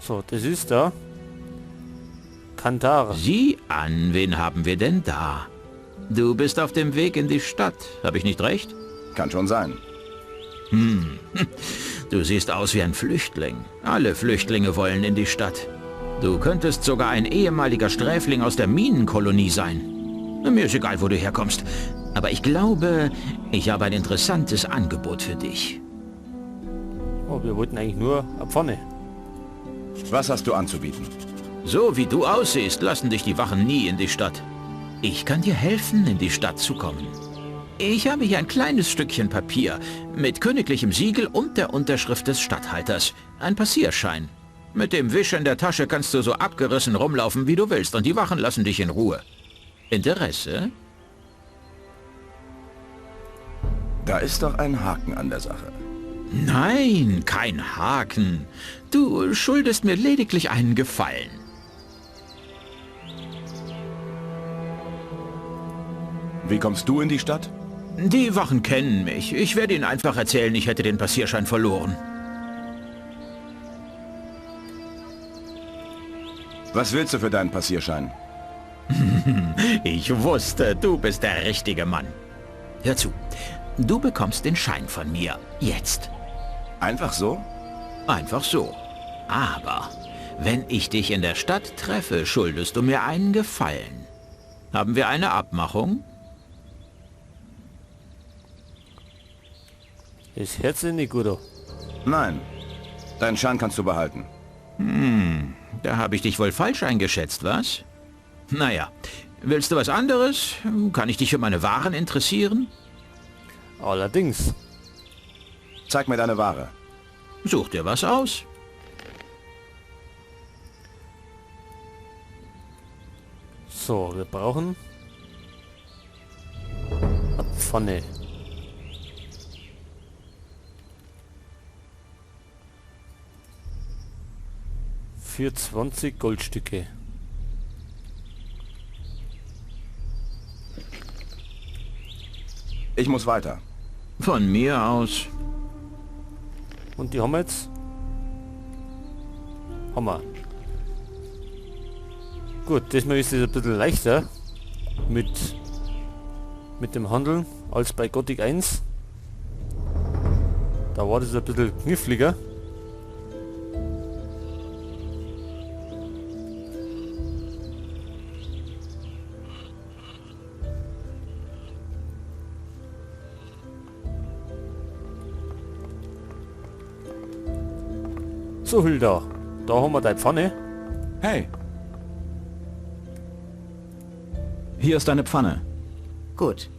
So, das ist da. Kantar. Sieh an, wen haben wir denn da? Du bist auf dem Weg in die Stadt, habe ich nicht recht? Kann schon sein. Du siehst aus wie ein Flüchtling. Alle Flüchtlinge wollen in die Stadt. Du könntest sogar ein ehemaliger Sträfling aus der Minenkolonie sein. Mir ist egal, wo du herkommst. Aber ich glaube, ich habe ein interessantes Angebot für dich. Oh, wir wollten eigentlich nur eine Pfanne. Was hast du anzubieten? So wie du aussiehst, lassen dich die Wachen nie in die Stadt. Ich kann dir helfen, in die Stadt zu kommen. Ich habe hier ein kleines Stückchen Papier mit königlichem Siegel und der Unterschrift des Statthalters. Ein Passierschein. Mit dem Wisch in der Tasche kannst du so abgerissen rumlaufen, wie du willst, und die Wachen lassen dich in Ruhe. Interesse? Da ist doch ein Haken an der Sache. Nein, kein Haken. Du schuldest mir lediglich einen Gefallen. Wie kommst du in die Stadt? Die Wachen kennen mich. Ich werde ihnen einfach erzählen, ich hätte den Passierschein verloren. Was willst du für deinen Passierschein? Ich wusste, du bist der richtige Mann. Hör zu, du bekommst den Schein von mir. Jetzt. Einfach so? Einfach so. Aber wenn ich dich in der Stadt treffe, schuldest du mir einen Gefallen. Haben wir eine Abmachung? Das hört sich nicht gut an. Nein. Deinen Schein kannst du behalten. Da habe ich dich wohl falsch eingeschätzt, was? Naja, willst du was anderes? Kann ich dich für meine Waren interessieren? Allerdings. Zeig mir deine Ware. Such dir was aus. So, wir brauchen eine Pfanne. Für 20 Goldstücke. Ich muss weiter. Von mir aus. Und die haben wir jetzt? Haben wir. Gut, diesmal ist es ein bisschen leichter mit dem Handeln als bei Gothic 1. Da war das ein bisschen kniffliger. So, Hilda, da haben wir deine Pfanne. Hey. Hier ist deine Pfanne. Gut.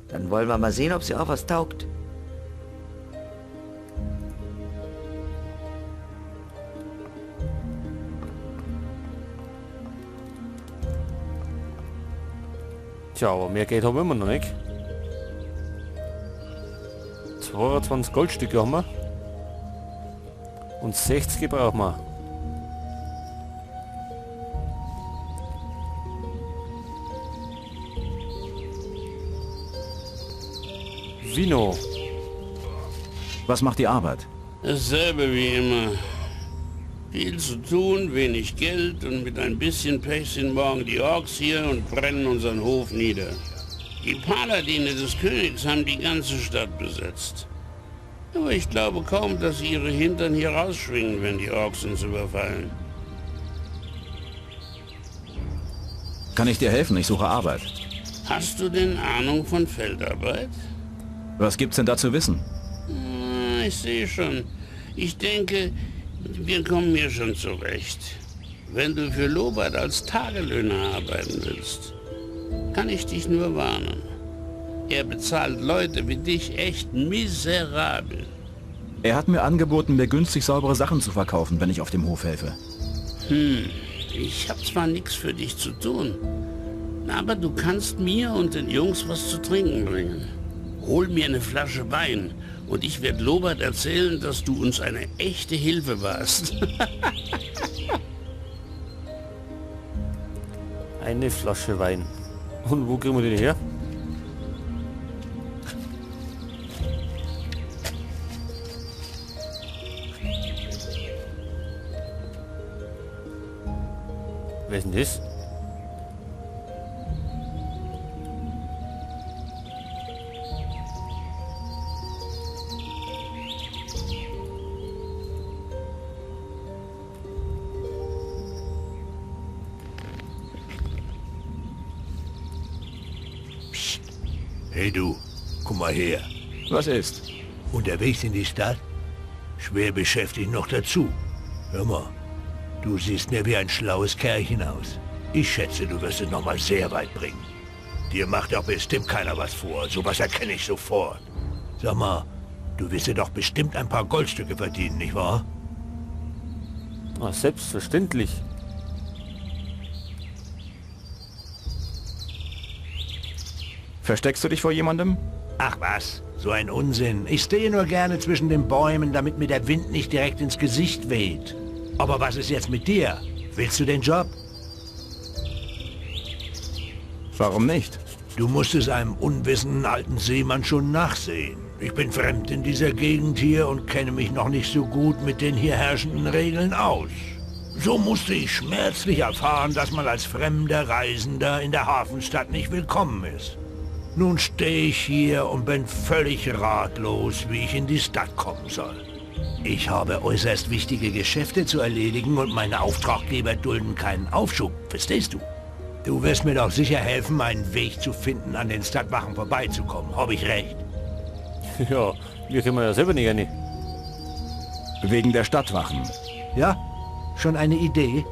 Dann wollen wir mal sehen, ob sie auch was taugt. Tja, aber mehr Geld haben wir immer noch nicht. 22 Goldstücke haben wir. Und 60 brauchen wir. Vino. Was macht die Arbeit? Dasselbe wie immer. Viel zu tun, wenig Geld und mit ein bisschen Pech sind morgen die Orks hier und brennen unseren Hof nieder. Die Paladine des Königs haben die ganze Stadt besetzt. Aber ich glaube kaum, dass sie ihre Hintern hier rausschwingen, wenn die Orks uns überfallen. Kann ich dir helfen? Ich suche Arbeit. Hast du denn Ahnung von Feldarbeit? Was gibt's denn da zu wissen? Ich sehe schon. Ich denke, wir kommen hier schon zurecht. Wenn du für Lobert als Tagelöhner arbeiten willst, kann ich dich nur warnen. Er bezahlt Leute wie dich echt miserabel. Er hat mir angeboten, mir günstig saubere Sachen zu verkaufen, wenn ich auf dem Hof helfe. Ich habe zwar nichts für dich zu tun, aber du kannst mir und den Jungs was zu trinken bringen. Hol mir eine Flasche Wein und ich werde Lobert erzählen, dass du uns eine echte Hilfe warst. Eine Flasche Wein. Und wo kriegen wir den her? Wer ist denn das? Hey du, komm mal her. Was ist? Unterwegs in die Stadt? Schwer beschäftigt noch dazu. Hör mal, du siehst mir wie ein schlaues Kerlchen aus. Ich schätze, du wirst es noch mal sehr weit bringen. Dir macht doch bestimmt keiner was vor. Sowas erkenne ich sofort. Sag mal, du wirst dir doch bestimmt ein paar Goldstücke verdienen, nicht wahr? Ah, selbstverständlich. Versteckst du dich vor jemandem? Ach was, so ein Unsinn. Ich stehe nur gerne zwischen den Bäumen, damit mir der Wind nicht direkt ins Gesicht weht. Aber was ist jetzt mit dir? Willst du den Job? Warum nicht? Du musst es einem unwissenden alten Seemann schon nachsehen. Ich bin fremd in dieser Gegend hier und kenne mich noch nicht so gut mit den hier herrschenden Regeln aus. So musste ich schmerzlich erfahren, dass man als fremder Reisender in der Hafenstadt nicht willkommen ist. Nun stehe ich hier und bin völlig ratlos, wie ich in die Stadt kommen soll. Ich habe äußerst wichtige Geschäfte zu erledigen und meine Auftraggeber dulden keinen Aufschub, verstehst du? Du wirst mir doch sicher helfen, einen Weg zu finden, an den Stadtwachen vorbeizukommen. Habe ich recht? Ja, wir können ja selber nicht rein. Wegen der Stadtwachen. Ja? Schon eine Idee?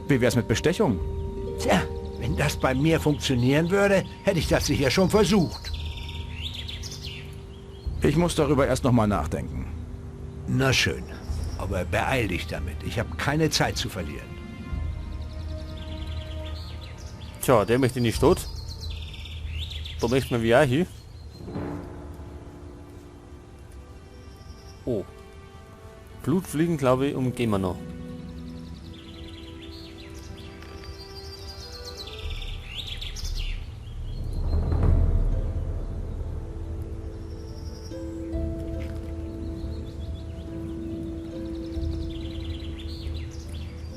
Wie wär's mit Bestechung? Tja, wenn das bei mir funktionieren würde, hätte ich das sicher schon versucht. Ich muss darüber erst noch mal nachdenken. Na schön, aber beeil dich damit. Ich habe keine Zeit zu verlieren. Tja, der möchte in die Stadt. Da möchte man wie auch hin. Oh. Blutfliegen, glaube ich, umgehen wir noch.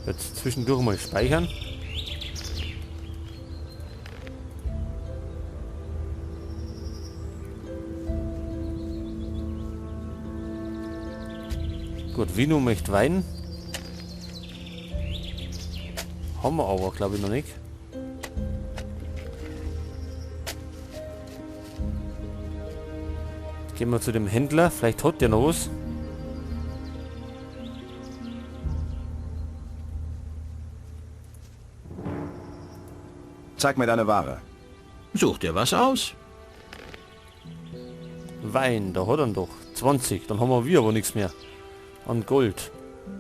Jetzt zwischendurch mal speichern. Gut, Vino möchte Wein. Haben wir aber, glaube ich, noch nicht. Gehen wir zu dem Händler, vielleicht hat der noch was. Zeig mir deine Ware. Such dir was aus. Wein, da hat er ihn doch. 20, dann haben wir aber nichts mehr an Gold.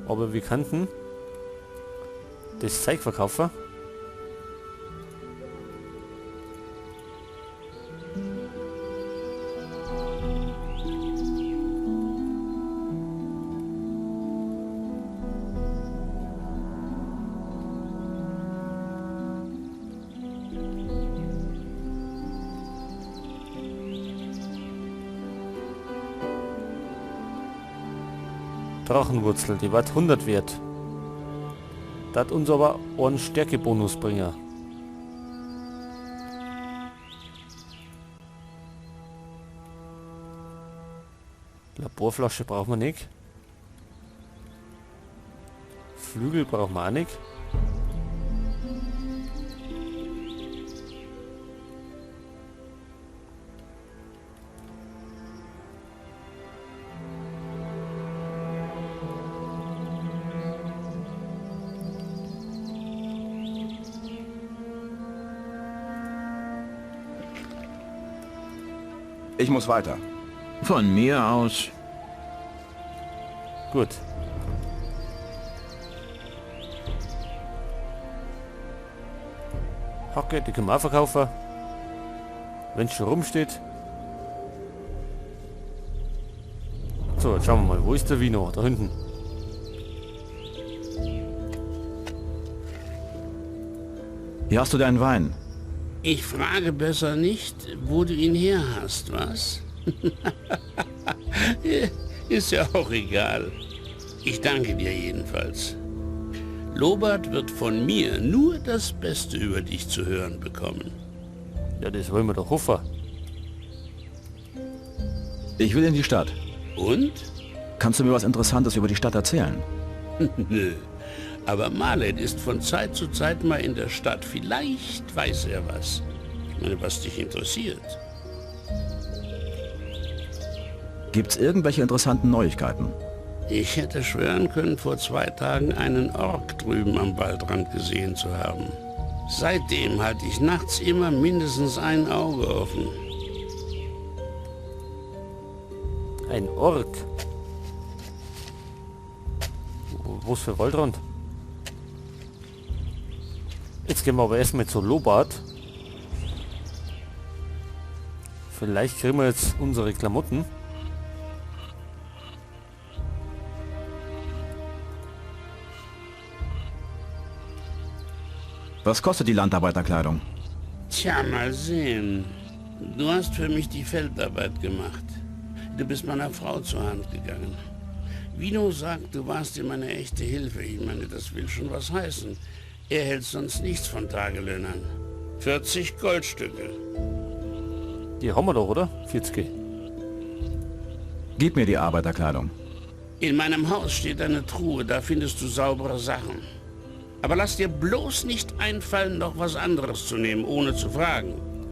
Aber wir könnten das Zeug verkaufen. Drachenwurzel, die wird 100 wert. Das hat uns aber einen Stärkebonus bringen. Laborflasche brauchen wir nicht. Flügel brauchen wir auch nicht. Ich muss weiter. Von mir aus. Gut. Hacke, die können wir auch verkaufen. Wenn es schon rumsteht. So, jetzt schauen wir mal. Wo ist der Vino? Da hinten. Hier hast du deinen Wein. Ich frage besser nicht, wo du ihn her hast, was? Ist ja auch egal. Ich danke dir jedenfalls. Lobart wird von mir nur das Beste über dich zu hören bekommen. Ja, das wollen wir doch hoffen. Ich will in die Stadt. Und? Kannst du mir was Interessantes über die Stadt erzählen? Nö. Aber Maled ist von Zeit zu Zeit mal in der Stadt. Vielleicht weiß er was. Ich meine, was dich interessiert. Gibt's irgendwelche interessanten Neuigkeiten? Ich hätte schwören können, vor 2 Tagen einen Ork drüben am Waldrand gesehen zu haben. Seitdem halte ich nachts immer mindestens ein Auge offen. Ein Ork. Wo's für Waldrand? Jetzt gehen wir aber erstmal zu Lobart. Vielleicht kriegen wir jetzt unsere Klamotten. Was kostet die Landarbeiterkleidung? Tja, mal sehen. Du hast für mich die Feldarbeit gemacht. Du bist meiner Frau zur Hand gegangen. Vino sagt, du warst ihm eine echte Hilfe. Ich meine, das will schon was heißen. Er hält sonst nichts von Tagelöhnern. 40 Goldstücke. Die haben wir doch, oder? 40. Gib mir die Arbeiterkleidung. In meinem Haus steht eine Truhe, da findest du saubere Sachen. Aber lass dir bloß nicht einfallen, noch was anderes zu nehmen, ohne zu fragen.